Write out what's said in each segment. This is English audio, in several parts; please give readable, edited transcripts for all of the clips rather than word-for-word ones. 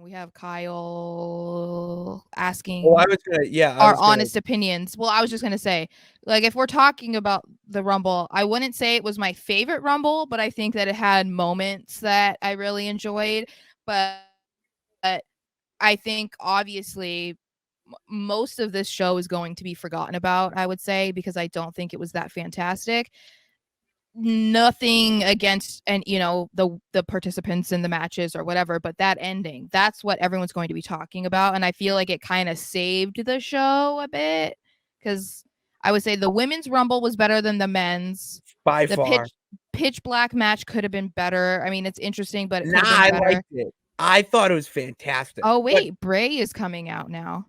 We have Kyle Oh, I asking was gonna. Yeah, I our was gonna. honest opinions. Well, I was just gonna say, like, if we're talking about the Rumble, I wouldn't say it was my favorite Rumble, but I think that it had moments that I really enjoyed. But I think obviously most of this show is going to be forgotten about, I would say, because I don't think it was that fantastic. Nothing against, and the participants in the matches or whatever, but that ending, that's what everyone's going to be talking about, and I feel like it kind of saved the show a bit, because I would say the women's Rumble was better than the men's. By The far. pitch black match could have been better. I mean, it's interesting, but it Nah, could have been I better. liked it. I thought it was fantastic. Oh But wait, Bray is coming out now,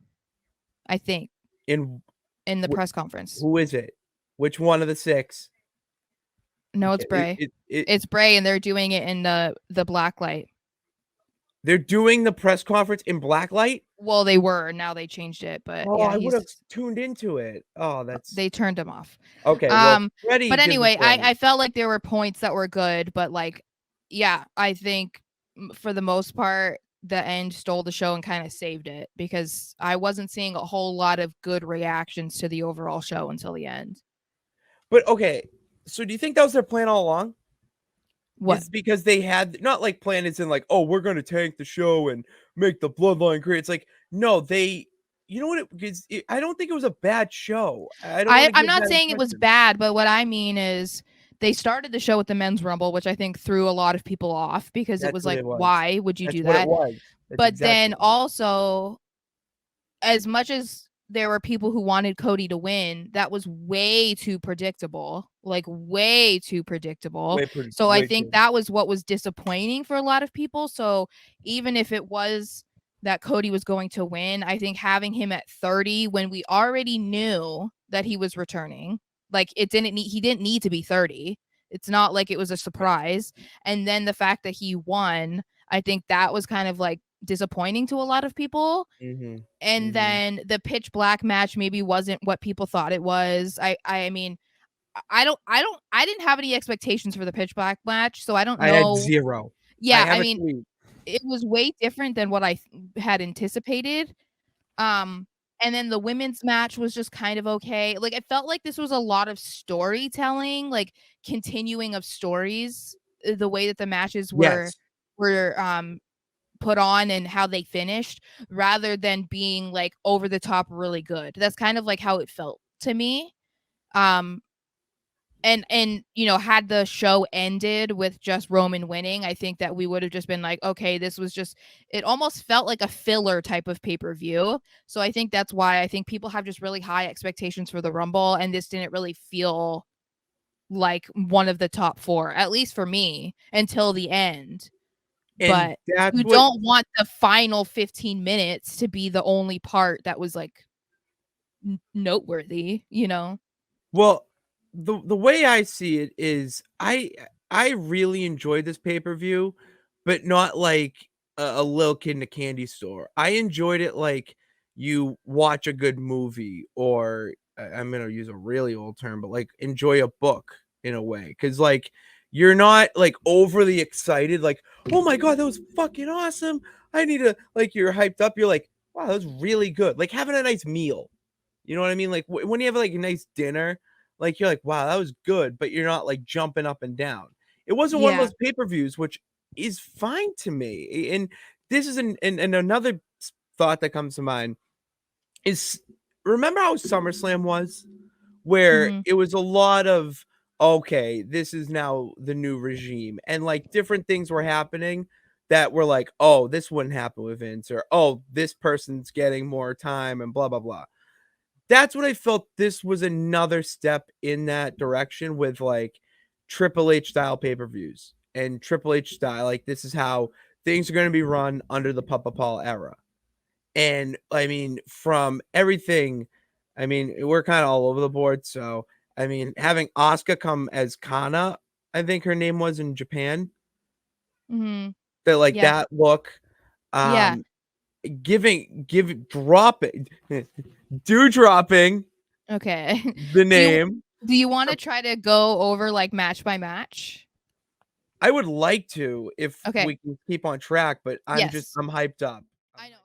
I think, in in the wh- press conference. who is it? Which one of the six? No, it's It, Bray. it, it, It's Bray, and they're doing it in the black light. they're doing the press conference in blacklight. Well, they were. Now they changed it, but Oh, yeah, I would have he's tuned into it. Oh, that's they turned him off. okay. Well, Um, Freddie but did the anyway, thing. I felt like there were points that were good, but like, yeah, I think for the most part, the end stole the show and kind of saved it, because I wasn't seeing a whole lot of good reactions to the overall show until the end. But okay, so do you think that was their plan all along? What? It's because they had not like plan is in like, oh, we're gonna tank the show and make the bloodline great. It's like, no, they you know what it is, I don't think it was a bad show. I don't want to I'm give not that saying it was impression. bad, but what I mean is they started the show with the men's rumble, which I think threw a lot of people off, because it That's was what like, it was. why would you That's do what it that? was. That's But exactly then what it was. also, as much as there were people who wanted Cody to win, that was way too predictable. Like, way too predictable. So I Way think too. that was what was disappointing for a lot of people. So even if it was that Cody was going to win, I think having him at 30 when we already knew that he was returning, like, he didn't need to be 30. It's not like it was a surprise. And then the fact that he won, I think that was kind of like disappointing to a lot of people. Mhm. And Mhm. then the pitch black match maybe wasn't what people thought it was. I mean, I didn't have any expectations for the pitch black match, so I don't I had know. 0. I Yeah, have I a mean, tweet. it was way different than what had anticipated. Um, and then the women's match was just kind of okay. Like, it felt like this was a lot of storytelling, like continuing of stories, the way that the matches were Yes. were um put on and how they finished, rather than being like over the top really good. That's kind of like how it felt to me. Um and had the show ended with just Roman winning, I think that we would have just been like, okay, this was just, it almost felt like a filler type of pay-per-view. So I think that's why I think people have just really high expectations for the Rumble, and this didn't really feel like one of the top 4, at least for me, until the end. And But that's you what don't want the final 15 minutes to be the only part that was like noteworthy, you know? well, the way I see it is I really enjoyed this pay-per-view, but not like a little kid in a candy store. I enjoyed it like you watch a good movie, or I'm gonna use a really old term, but like enjoy a book in a way. Cause like you're not like overly excited, like, oh my god, that was fucking awesome. I need to like you're hyped up, you're like, wow, that was really good. Like having a nice meal. You know what I mean? Like when you have like a nice dinner, like you're like, wow, that was good, but you're not like jumping up and down. It wasn't one of Yeah. those pay-per-views, which is fine to me. And this is and another thought that comes to mind is, remember how SummerSlam was? Where Mhm. it was a lot of, okay, this is now the new regime, and like different things were happening that were like, oh, this wouldn't happen with Vince, or oh, this person's getting more time, and blah blah blah. That's what I felt. This was another step in that direction with like Triple H style pay-per-views and Triple H style. Like, this is how things are going to be run under the Papa Paul era. And I mean, from everything, I mean, we're kind of all over the board. So, I mean, having Asuka come as Kana, I think her name was in Japan, Mhm. that like Yeah. that look, Yeah. um, dropping, dropping Okay. the Do you name. do you wanna try to go over, like, match by match? I would like to if Okay. we can keep on track, but Yes. I'm hyped up. I'm I know. hyped